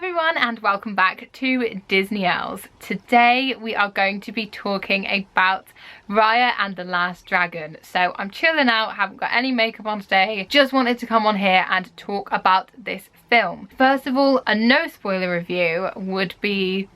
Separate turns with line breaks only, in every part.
everyone and welcome back to Disney Elves. Today we are going to be talking about Raya and the Last Dragon. So I'm chilling out, haven't got any makeup on today, just wanted to come on here and talk about this film. First of all, a no spoiler review would be,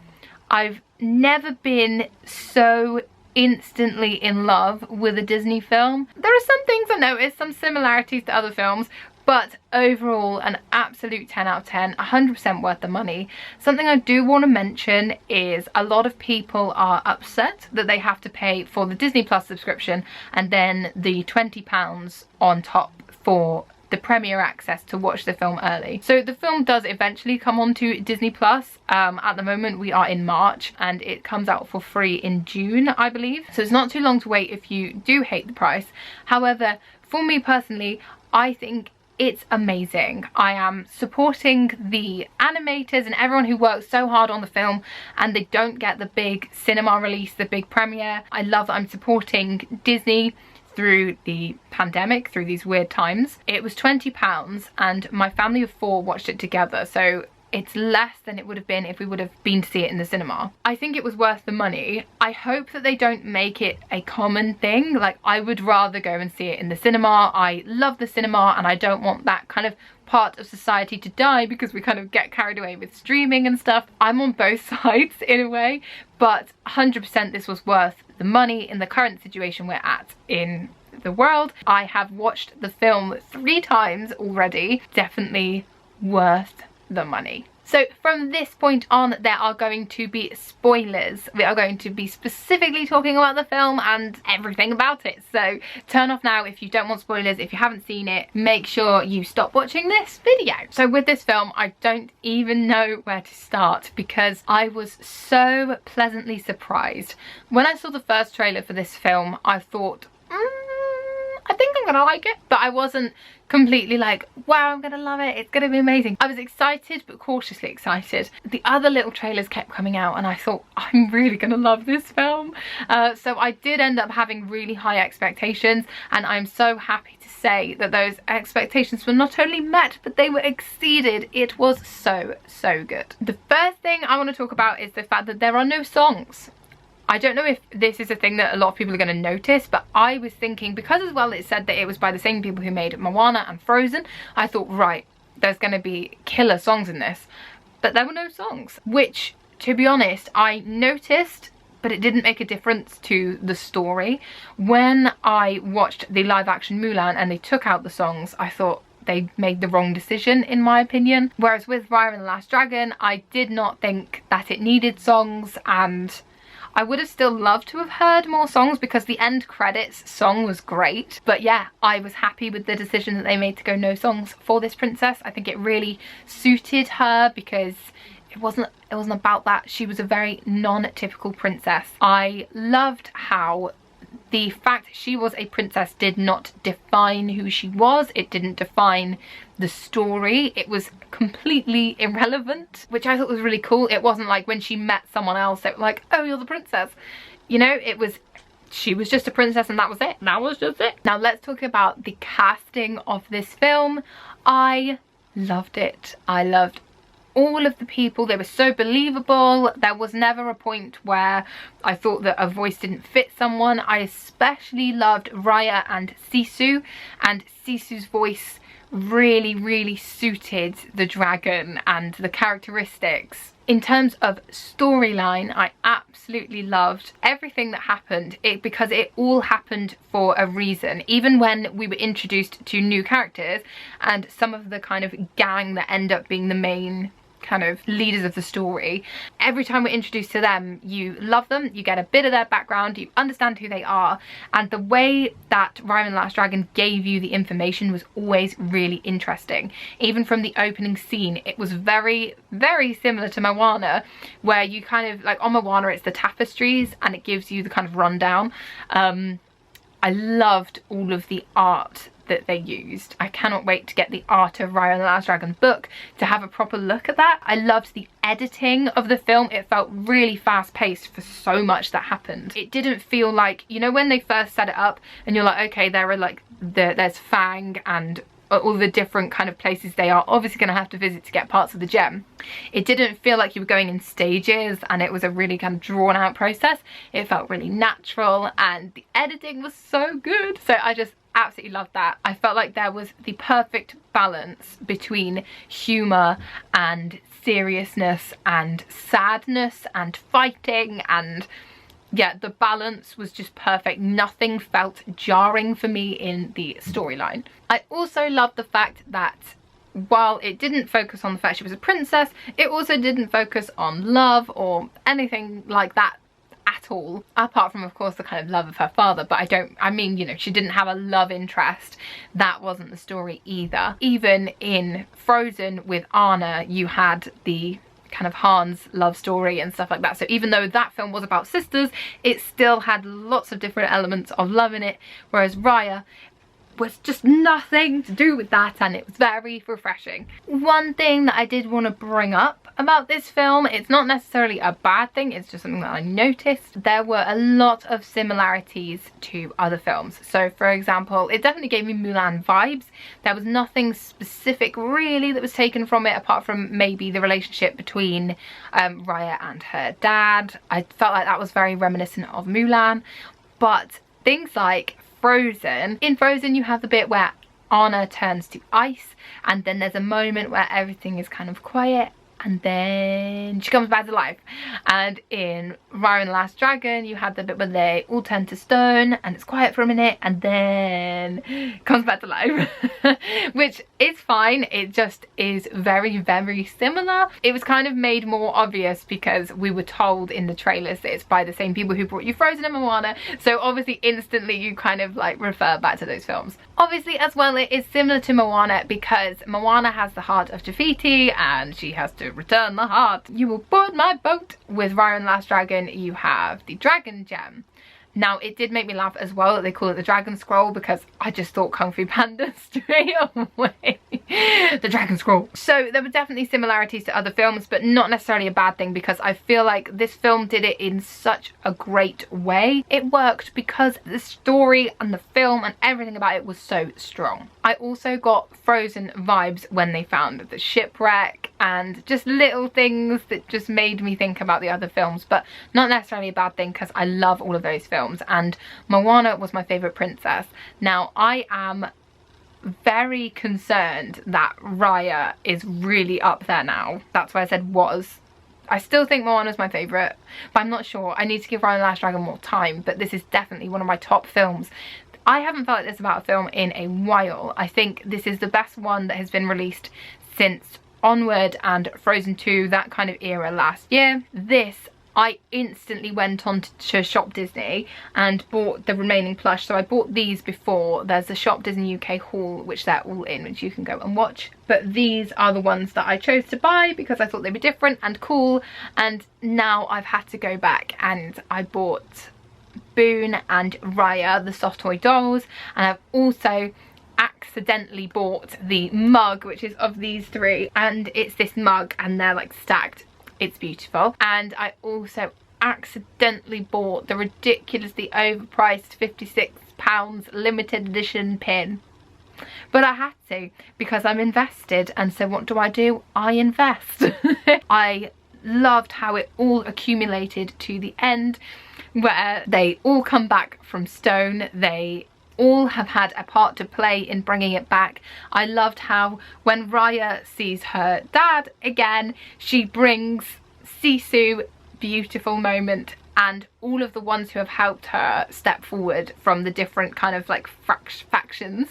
I've never been so instantly in love with a Disney film. There are some things I noticed, some similarities to other films, but overall an absolute 10 out of 10, 100% worth the money. Something I do want to mention is a lot of people are upset that they have to pay for the Disney Plus subscription and then the £20 on top for the premiere access to watch the film early. So the film does eventually come onto Disney Plus. At the moment we are in March and it comes out for free in June, I believe. So it's not too long to wait if you do hate the price. However, for me personally, I think it's amazing. I am supporting the animators and everyone who works so hard on the film and they don't get the big cinema release, the big premiere. I love that I'm supporting Disney through the pandemic, through these weird times. It was £20 and my family of 4 watched it together, so it's less than it would have been if we would have been to see it in the cinema. I think it was worth the money. I hope that they don't make it a common thing. Like, I would rather go and see it in the cinema. I love the cinema and I don't want that kind of part of society to die because we kind of get carried away with streaming and stuff. I'm on both sides in a way, but 100% this was worth the money in the current situation we're at in the world. I have watched the film 3 times already. Definitely worth the money. So from this point on there are going to be spoilers. We are going to be specifically talking about the film and everything about it. So turn off now if you don't want spoilers. If you haven't seen it, make sure you stop watching this video. So with this film, I don't even know where to start because I was so pleasantly surprised. When I saw the first trailer for this film, I thought, I think I'm gonna like it, but I wasn't completely like, wow, I'm gonna love it, it's gonna be amazing. I was excited but cautiously excited. The other little trailers kept coming out and I thought, I'm really gonna love this film. So I did end up having really high expectations and I'm so happy to say that those expectations were not only met but they were exceeded. It was so good. The first thing I want to talk about is the fact that there are no songs. I don't know if this is a thing that a lot of people are going to notice, but I was thinking, because as well it said that it was by the same people who made Moana and Frozen, I thought, right, there's going to be killer songs in this. But there were no songs, which, to be honest, I noticed, but it didn't make a difference to the story. When I watched the live action Mulan and they took out the songs, I thought they made the wrong decision in my opinion. Whereas with Raya and the Last Dragon, I did not think that it needed songs, and I would have still loved to have heard more songs because the end credits song was great. But yeah, I was happy with the decision that they made to go no songs for this princess. I think it really suited her because it wasn't about that. She was a very non-typical princess. I loved how the fact she was a princess did not define who she was. It didn't define the story. It was completely irrelevant, which I thought was really cool. It wasn't like when she met someone else, they were like, oh, you're the princess. You know, she was just a princess and that was it. That was just it. Now let's talk about the casting of this film. I loved it. I loved all of the people. They were so believable. There was never a point where I thought that a voice didn't fit someone. I especially loved Raya and Sisu, and Sisu's voice really suited the dragon and the characteristics. In terms of storyline, I absolutely loved everything that happened because it all happened for a reason. Even when we were introduced to new characters and some of the kind of gang that end up being the main kind of leaders of the story, every time we're introduced to them, you love them, you get a bit of their background, you understand who they are, and the way that Raya and the Last Dragon gave you the information was always really interesting. Even from the opening scene, it was very similar to Moana, where you kind of, like on Moana it's the tapestries and it gives you the kind of rundown. I loved all of the art that they used. I cannot wait to get the Art of Raya and the Last Dragon book to have a proper look at that. I loved the editing of the film. It felt really fast paced for so much that happened. It didn't feel like, you know, when they first set it up and you're like, okay, there are like, there's Fang and all the different kind of places they are obviously going to have to visit to get parts of the gem. It didn't feel like you were going in stages and it was a really kind of drawn out process. It felt really natural and the editing was so good. So I just absolutely loved that. I felt like there was the perfect balance between humour and seriousness and sadness and fighting, and yeah, the balance was just perfect. Nothing felt jarring for me in the storyline. I also loved the fact that while it didn't focus on the fact she was a princess, it also didn't focus on love or anything like that at all, apart from of course the kind of love of her father. But I mean, you know, she didn't have a love interest. That wasn't the story either. Even in Frozen with Anna, you had the kind of Hans love story and stuff like that. So even though that film was about sisters, it still had lots of different elements of love in it, whereas Raya was just nothing to do with that, and it was very refreshing. One thing that I did want to bring up about this film, it's not necessarily a bad thing, it's just something that I noticed. There were a lot of similarities to other films. So for example, it definitely gave me Mulan vibes. There was nothing specific really that was taken from it, apart from maybe the relationship between Raya and her dad. I felt like that was very reminiscent of Mulan. But things like Frozen. In Frozen you have the bit where Anna turns to ice, and then there's a moment where everything is kind of quiet and then she comes back to life. And in Raya and the Last Dragon you had the bit where they all turn to stone and it's quiet for a minute and then comes back to life. Which is fine, it just is very, very similar. It was kind of made more obvious because we were told in the trailers that it's by the same people who brought you Frozen and Moana, so obviously instantly you kind of like refer back to those films. Obviously as well it is similar to Moana because Moana has the heart of Te Fiti and she has to return the heart. You will board my boat. With Raya and the Last Dragon you have the dragon gem. Now it did make me laugh as well that they call it the Dragon Scroll, because I just thought Kung Fu Panda straight away. The Dragon Scroll. So there were definitely similarities to other films, but not necessarily a bad thing, because I feel like this film did it in such a great way. It worked because the story and the film and everything about it was so strong. I also got Frozen vibes when they found the shipwreck and just little things that just made me think about the other films, but not necessarily a bad thing because I love all of those films. And Moana was my favourite princess. Now I am very concerned that Raya is really up there now. That's why I said was. I still think Moana's my favourite, but I'm not sure. I need to give Raya and the Last Dragon more time, but this is definitely one of my top films. I haven't felt like this about a film in a while. I think this is the best one that has been released since Onward and Frozen 2, that kind of era last year. This, I instantly went on to Shop Disney and bought the remaining plush. So I bought these before. There's a Shop Disney UK haul, which they're all in, which you can go and watch. But these are the ones that I chose to buy because I thought they were different and cool. And now I've had to go back and I bought Boone and Raya, the soft toy dolls. And I've also accidentally bought the mug, which is of these three. And it's this mug and they're like stacked. It's beautiful. And I also accidentally bought the ridiculously overpriced £56 limited edition pin. But I had to because I'm invested, and so what do? I invest. I loved how it all accumulated to the end where they all come back from stone. They all have had a part to play in bringing it back. I loved how when Raya sees her dad again, she brings Sisu, beautiful moment, and all of the ones who have helped her step forward from the different kind of like fractions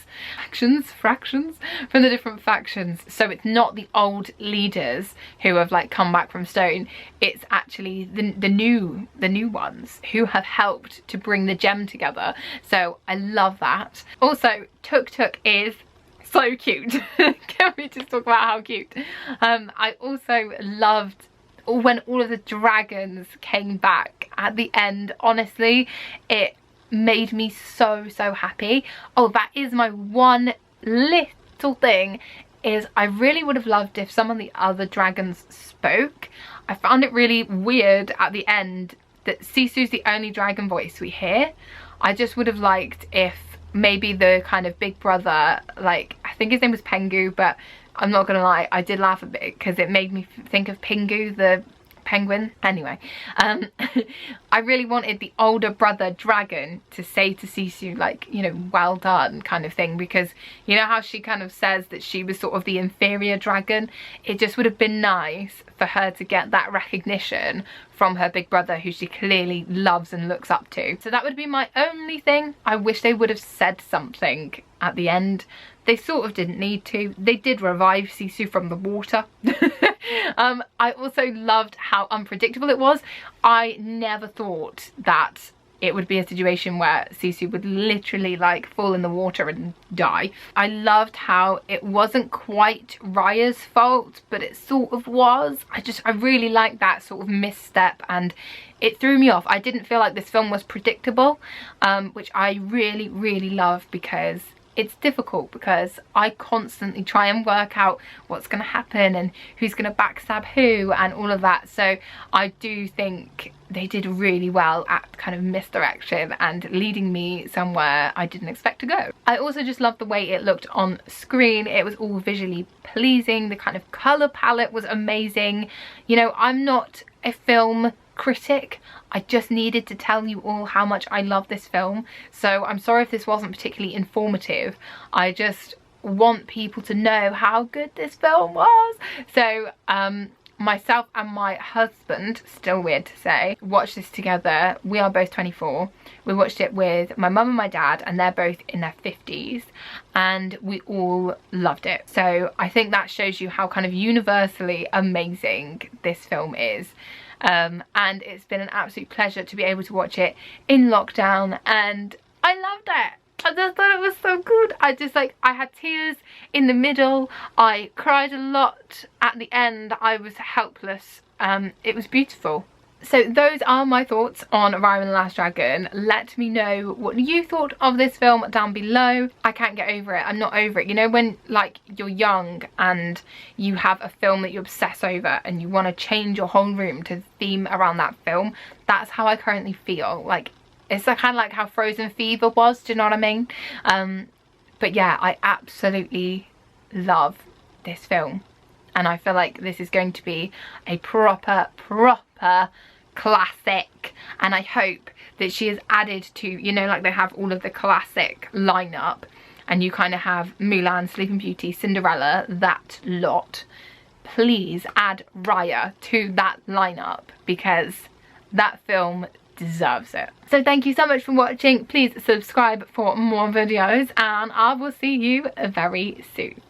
from the different factions. So it's not the old leaders who have like come back from stone, it's actually the new ones who have helped to bring the gem together. So I love that. Also, Tuk Tuk is so cute. Can we just talk about how cute? I also loved when all of the dragons came back at the end. Honestly, it made me so happy. Oh, that is my one little thing, is I really would have loved if some of the other dragons spoke. I found it really weird at the end that Sisu's the only dragon voice we hear. I just would have liked if maybe the kind of big brother, like I think his name was Pengu, but I'm not gonna lie, I did laugh a bit because it made me think of Pingu, the penguin. Anyway, I really wanted the older brother dragon to say to Sisu, like, you know, well done kind of thing, because you know how she kind of says that she was sort of the inferior dragon. It just would have been nice for her to get that recognition from her big brother, who she clearly loves and looks up to. So that would be my only thing. I wish they would have said something at the end. They sort of didn't need to. They did revive Sisu from the water. I also loved how unpredictable it was. I never thought that it would be a situation where Sisu would literally like fall in the water and die. I loved how it wasn't quite Raya's fault, but it sort of was. I really liked that sort of misstep, and it threw me off. I didn't feel like this film was predictable, which I really, really love, because it's difficult, because I constantly try and work out what's going to happen and who's going to backstab who and all of that. So I do think they did really well at kind of misdirection and leading me somewhere I didn't expect to go. I also just loved the way it looked on screen. It was all visually pleasing. The kind of colour palette was amazing. You know, I'm not a film critic. I just needed to tell you all how much I love this film. So I'm sorry if this wasn't particularly informative. I just want people to know how good this film was. So myself and my husband, still weird to say, watched this together. We are both 24. We watched it with my mum and my dad, and they're both in their 50s, and we all loved it. So I think that shows you how kind of universally amazing this film is. And it's been an absolute pleasure to be able to watch it in lockdown, and I loved it. I just thought it was so good. I had tears in the middle. I cried a lot at the end. I was helpless. It was beautiful. So those are my thoughts on Raya and the Last Dragon. Let me know what you thought of this film down below. I can't get over it. I'm not over it. You know when like you're young and you have a film that you obsess over and you want to change your whole room to theme around that film? That's how I currently feel. Like, it's kind of like how Frozen Fever was, do you know what I mean? But yeah, I absolutely love this film. And I feel like this is going to be a proper classic. And I hope that she has added to, you know, like they have all of the classic lineup. And you kind of have Mulan, Sleeping Beauty, Cinderella, that lot. Please add Raya to that lineup, because that film deserves it. So thank you so much for watching. Please subscribe for more videos, and I will see you very soon.